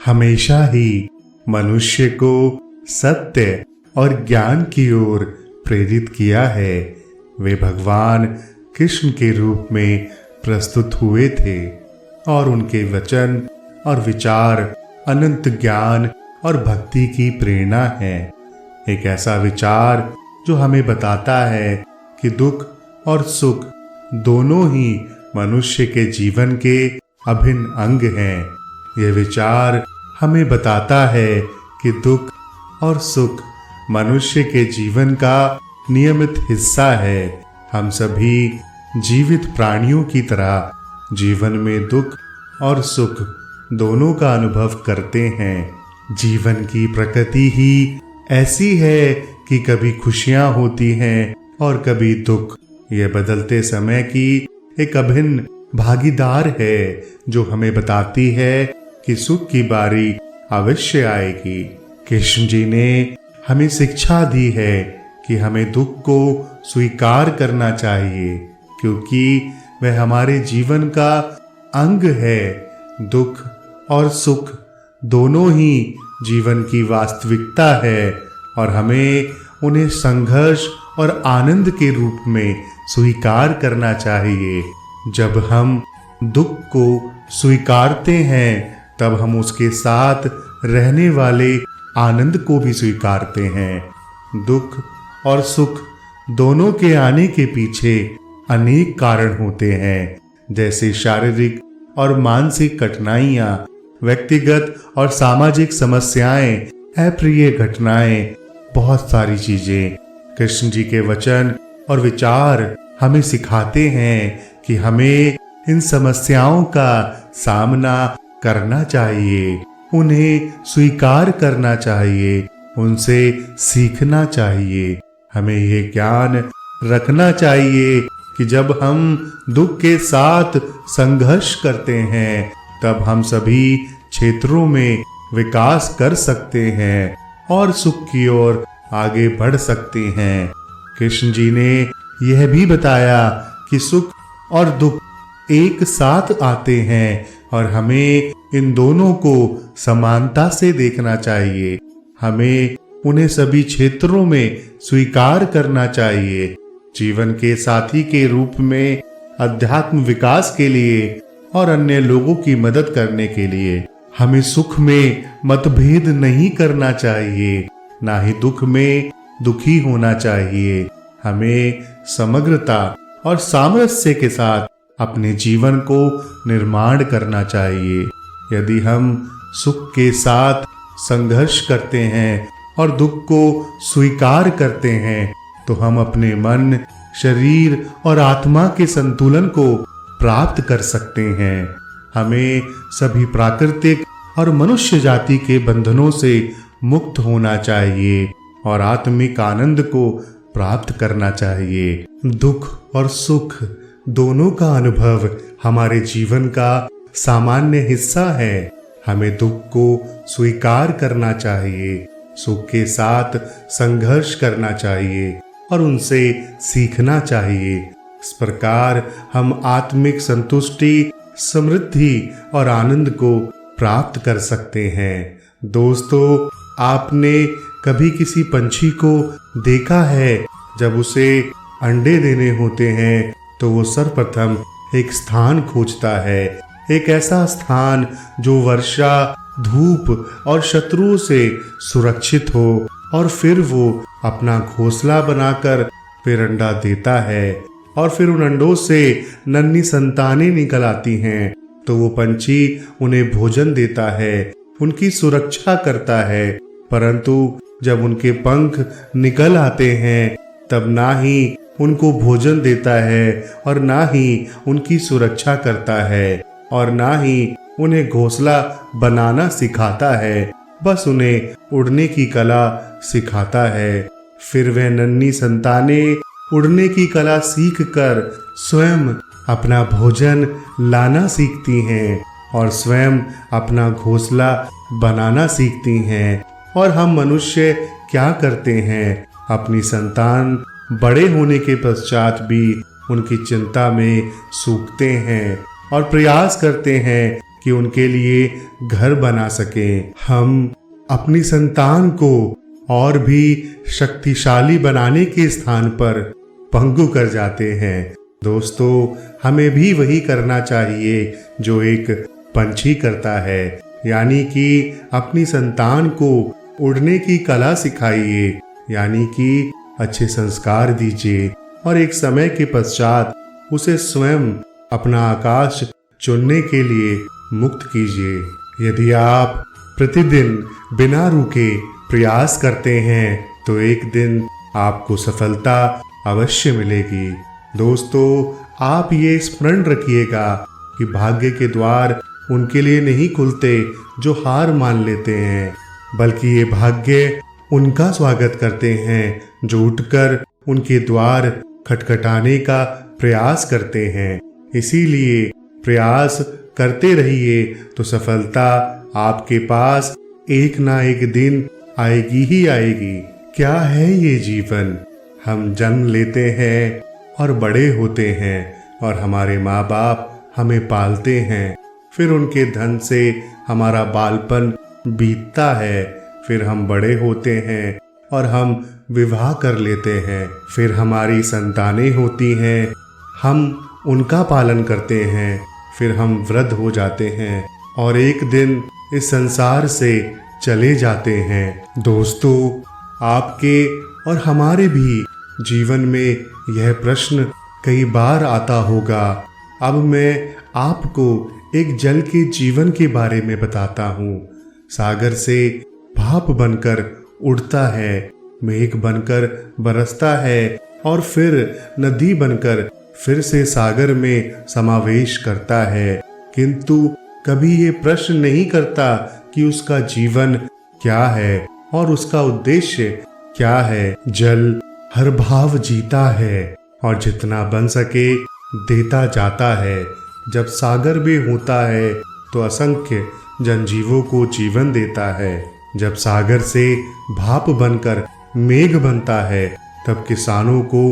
हमेशा ही मनुष्य को सत्य और ज्ञान की ओर प्रेरित किया है। वे भगवान कृष्ण के रूप में प्रस्तुत हुए थे और उनके वचन और विचार अनंत ज्ञान और भक्ति की प्रेरणा है। एक ऐसा विचार जो हमें बताता है कि दुख और सुख दोनों ही मनुष्य के जीवन के अभिन्न अंग हैं। यह विचार हमें बताता है कि दुख और सुख मनुष्य के जीवन का नियमित हिस्सा है। हम सभी जीवित प्राणियों की तरह जीवन में दुख और सुख दोनों का अनुभव करते हैं। जीवन की प्रकृति ही ऐसी है कि कभी खुशियां होती हैं और कभी दुख। यह बदलते समय की एक अभिन्न भागीदार है जो हमें बताती है कि सुख की बारी अवश्य आएगी। कृष्ण जी ने हमें शिक्षा दी है कि हमें दुख को स्वीकार करना चाहिए, क्योंकि वह हमारे जीवन का अंग है। दुख और सुख दोनों ही जीवन की वास्तविकता है और हमें उन्हें संघर्ष और आनंद के रूप में स्वीकार करना चाहिए। जब हम दुख को स्वीकारते हैं तब हम उसके साथ रहने वाले आनंद को भी स्वीकारते हैं। दुख और सुख दोनों के आने के पीछे अनेक कारण होते हैं, जैसे शारीरिक और मानसिक कठिनाइयां, व्यक्तिगत और सामाजिक समस्याएं, अप्रिय घटनाएं, बहुत सारी चीजें। कृष्ण जी के वचन और विचार हमें सिखाते हैं कि हमें इन समस्याओं का सामना करना चाहिए, उन्हें स्वीकार करना चाहिए, उनसे सीखना चाहिए। हमें यह ज्ञान रखना चाहिए कि जब हम दुख के साथ संघर्ष करते हैं तब हम सभी क्षेत्रों में विकास कर सकते हैं और सुख की ओर आगे बढ़ सकते हैं। कृष्ण जी ने यह भी बताया कि सुख और दुख एक साथ आते हैं और हमें इन दोनों को समानता से देखना चाहिए। हमें उन्हें सभी क्षेत्रों में स्वीकार करना चाहिए। जीवन के साथी के रूप में, अध्यात्म विकास के लिए और अन्य लोगों की मदद करने के लिए हमें सुख में मतभेद नहीं करना चाहिए, ना ही दुख में दुखी होना चाहिए। हमें समग्रता और सामरस्य के साथ अपने जीवन को निर्माण करना चाहिए। यदि हम सुख के साथ संघर्ष करते हैं और दुख को स्वीकार करते हैं तो हम अपने मन, शरीर और आत्मा के संतुलन को प्राप्त कर सकते हैं। हमें सभी प्राकृतिक और मनुष्य जाति के बंधनों से मुक्त होना चाहिए और आत्मिक आनंद को प्राप्त करना चाहिए। दुख और सुख दोनों का अनुभव हमारे जीवन का सामान्य हिस्सा है। हमें दुख को स्वीकार करना चाहिए, सुख के साथ संघर्ष करना चाहिए और उनसे सीखना चाहिए। इस प्रकार हम आत्मिक संतुष्टि, समृद्धि और आनंद को प्राप्त कर सकते हैं। दोस्तों, आपने कभी किसी पंछी को देखा है? जब उसे अंडे देने होते हैं तो वो सर्वप्रथम एक स्थान खोजता है, एक ऐसा स्थान जो वर्षा, धूप और शत्रुओं से सुरक्षित हो, और फिर वो अपना घोंसला बनाकर फिर अंडा देता है और फिर उन अंडों से नन्ही संतानें निकल आती हैं। तो वो पंछी उन्हें भोजन देता है, उनकी सुरक्षा करता है। परंतु जब उनके पंख निकल आते हैं तब ना ही उनको भोजन देता है और ना ही उनकी सुरक्षा करता है और ना ही उन्हें घोंसला बनाना सिखाता है, बस उन्हें उड़ने की कला सिखाता है। फिर वह नन्ही संतानें उड़ने की कला सीखकर स्वयं अपना भोजन लाना सीखती हैं और स्वयं अपना घोंसला बनाना सीखती हैं। और हम मनुष्य क्या करते हैं? अपनी संतान बड़े होने के पश्चात भी उनकी चिंता में सूखते हैं और प्रयास करते हैं कि उनके लिए घर बना सकें। हम अपनी संतान को और भी शक्तिशाली बनाने के स्थान पर पंगु कर जाते हैं। दोस्तों, हमें भी वही करना चाहिए जो एक पंछी करता है, यानी कि अपनी संतान को उड़ने की कला सिखाइए, यानी कि अच्छे संस्कार दीजिए और एक समय के पश्चात उसे स्वयं अपना आकाश चुनने के लिए मुक्त कीजिए। यदि आप प्रतिदिन बिना रुके प्रयास करते हैं तो एक दिन आपको सफलता अवश्य मिलेगी। दोस्तों, आप ये स्मरण रखिएगा कि भाग्य के द्वार उनके लिए नहीं खुलते जो हार मान लेते हैं, बल्कि ये भाग्य उनका स्वागत करते हैं जो उठकर उनके द्वार खटखटाने का प्रयास करते हैं। इसीलिए प्रयास करते रहिए तो सफलता आपके पास एक ना एक दिन आएगी ही आएगी। क्या है ये जीवन? हम जन्म लेते हैं और बड़े होते हैं और हमारे माँ बाप हमें पालते हैं। फिर उनके धन से हमारा बालपन बीतता है। फिर हम बड़े होते हैं और हम विवाह कर लेते हैं। फिर हमारी संतानें होती हैं, हम उनका पालन करते हैं। फिर हम वृद्ध हो जाते हैं और एक दिन इस संसार से चले जाते हैं। दोस्तों, आपके और हमारे भी जीवन में यह प्रश्न कई बार आता होगा। अब मैं आपको एक जल के जीवन के बारे में बताता हूँ। सागर से भाप बनकर उड़ता है, मेघ बनकर बरसता है और फिर नदी बनकर फिर से सागर में समावेश करता है, किंतु कभी ये प्रश्न नहीं करता कि उसका जीवन क्या है और उसका उद्देश्य क्या है। जल हर भाव जीता है और जितना बन सके देता जाता है। जब सागर में होता है तो असंख्य जनजीवों को जीवन देता है। जब सागर से भाप बनकर मेघ बनता है तब किसानों को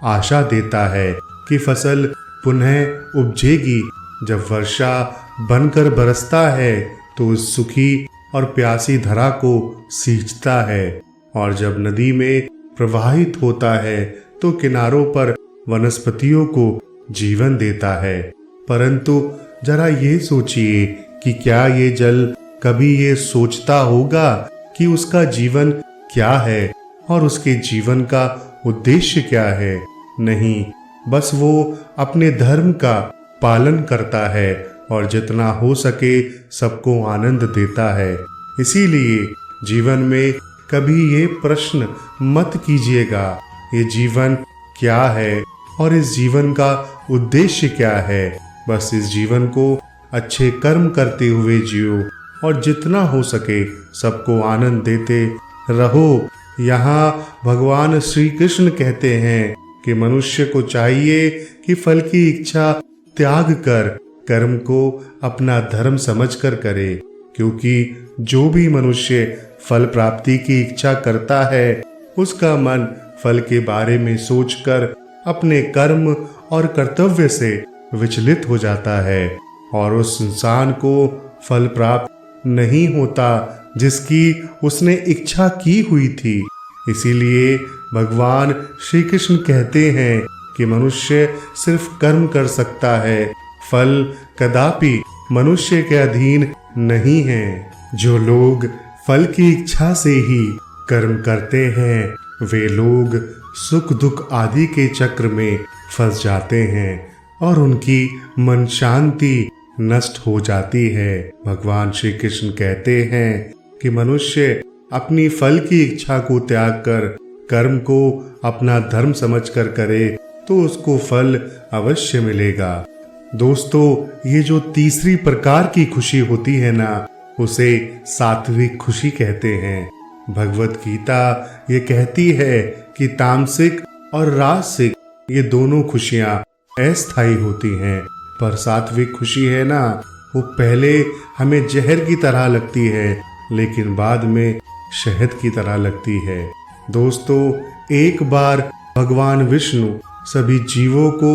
आशा देता है कि फसल पुनः उपजेगी। जब वर्षा बनकर बरसता है तो उस सुखी और प्यासी धरा को सींचता है और जब नदी में प्रवाहित होता है तो किनारों पर वनस्पतियों को जीवन देता है। परंतु जरा ये सोचिए कि क्या ये जल कभी ये सोचता होगा कि उसका जीवन क्या है और उसके जीवन का उद्देश्य क्या है? नहीं, बस वो अपने धर्म का पालन करता है और जितना हो सके सबको आनंद देता है। इसीलिए जीवन में कभी ये प्रश्न मत कीजिएगा, ये जीवन क्या है और इस जीवन का उद्देश्य क्या है। बस इस जीवन को अच्छे कर्म करते हुए जियो और जितना हो सके सबको आनंद देते रहो। यहाँ भगवान श्री कृष्ण कहते हैं कि मनुष्य को चाहिए कि फल की इच्छा त्याग कर कर्म को अपना धर्म समझकर करे, क्योंकि जो भी मनुष्य फल प्राप्ति की इच्छा करता है उसका मन फल के बारे में सोचकर अपने कर्म और कर्तव्य से विचलित हो जाता है और उस इंसान को फल प्राप्त नहीं होता जिसकी उसने इच्छा की हुई थी। इसीलिए भगवान श्री कृष्ण कहते हैं कि मनुष्य सिर्फ कर्म कर सकता है, फल कदापि मनुष्य के अधीन नहीं है। जो लोग फल की इच्छा से ही कर्म करते हैं वे लोग सुख दुख आदि के चक्र में फंस जाते हैं और उनकी मन शांति नष्ट हो जाती है। भगवान श्री कृष्ण कहते हैं कि मनुष्य अपनी फल की इच्छा को त्याग कर कर्म को अपना धर्म समझकर करे तो उसको फल अवश्य मिलेगा। दोस्तों, ये जो तीसरी प्रकार की खुशी होती है ना, उसे सात्विक खुशी कहते हैं। भगवत गीता ये कहती है कि तामसिक और राजसिक ये दोनों खुशियां अस्थायी होती हैं, पर सात्विक खुशी है ना, वो पहले हमें जहर की तरह लगती है लेकिन बाद में शहद की तरह लगती है। दोस्तों, एक बार भगवान विष्णु सभी जीवों को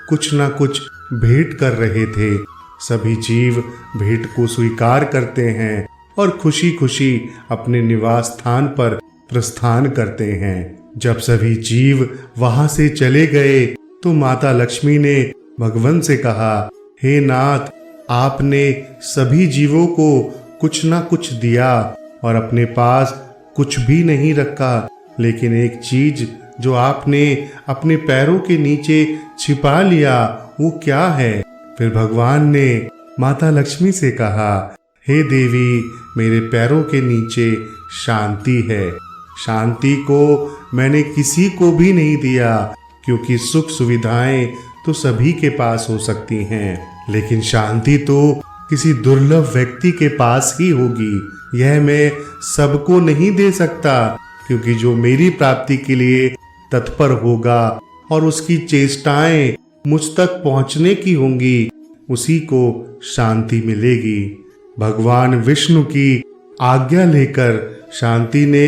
कुछ ना कुछ भेंट कर रहे थे। सभी जीव भेंट को स्वीकार करते हैं और खुशी खुशी अपने निवास स्थान पर प्रस्थान करते हैं। जब सभी जीव वहां से चले गए तो माता लक्ष्मी ने भगवान से कहा, हे नाथ, आपने सभी जीवों को कुछ ना कुछ दिया और अपने पास कुछ भी नहीं रखा, लेकिन एक चीज जो आपने अपने पैरों के नीचे छिपा लिया वो क्या है? फिर भगवान ने माता लक्ष्मी से कहा, हे देवी, मेरे पैरों के नीचे शांति है। शांति को मैंने किसी को भी नहीं दिया, क्योंकि सुख सुविधाएं तो सभी के पास हो सकती हैं, लेकिन शांति तो किसी दुर्लभ व्यक्ति के पास ही होगी। यह मैं सबको नहीं दे सकता, क्योंकि जो मेरी प्राप्ति के लिए तत्पर होगा और उसकी चेष्टाएं मुझ तक पहुंचने की होंगी, उसी को शांति मिलेगी। भगवान विष्णु की आज्ञा लेकर शांति ने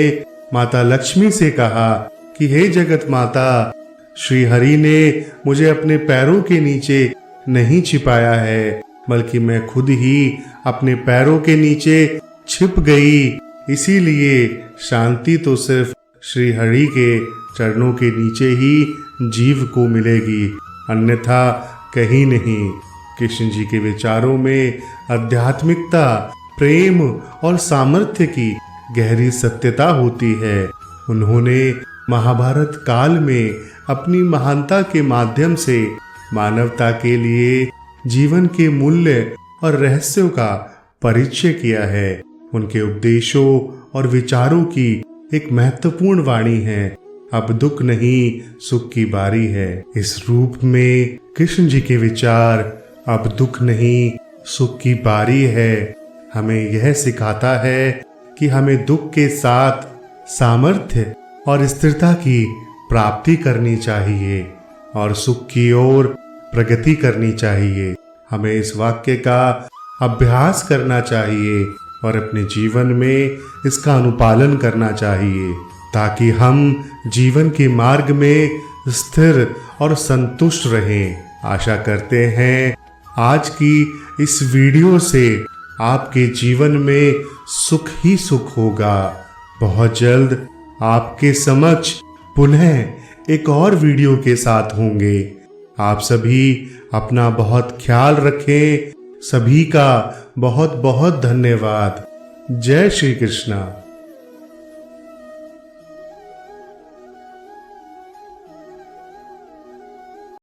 माता लक्ष्मी से कहा कि हे जगत माता, श्री हरि ने मुझे अपने पैरों के नीचे नहीं छिपाया है, बल्कि मैं खुद ही अपने पैरों के नीचे छिप गई। इसीलिए शांति तो सिर्फ श्री हरि के चरणों के नीचे ही जीव को मिलेगी, अन्यथा कहीं नहीं। कृष्ण जी के विचारों में आध्यात्मिकता, प्रेम और सामर्थ्य की गहरी सत्यता होती है। उन्होंने महाभारत काल में अपनी महानता के माध्यम से मानवता के लिए जीवन के मूल्य और रहस्यों का परिचय किया है। उनके उपदेशों और विचारों की एक महत्वपूर्ण वाणी है, अब दुख नहीं, सुख की बारी है। इस रूप में कृष्ण जी के विचार, अब दुख नहीं, सुख की बारी है, हमें यह सिखाता है कि हमें दुख के साथ सामर्थ्य और स्थिरता की प्राप्ति करनी चाहिए और सुख की ओर प्रगति करनी चाहिए। हमें इस वाक्य का अभ्यास करना चाहिए और अपने जीवन में इसका अनुपालन करना चाहिए, ताकि हम जीवन के मार्ग में स्थिर और संतुष्ट रहें। आशा करते हैं आज की इस वीडियो से आपके जीवन में सुख ही सुख होगा। बहुत जल्द आपके समक्ष पुनः एक और वीडियो के साथ होंगे। आप सभी अपना बहुत ख्याल रखें। सभी का बहुत बहुत धन्यवाद। जय श्री कृष्णा।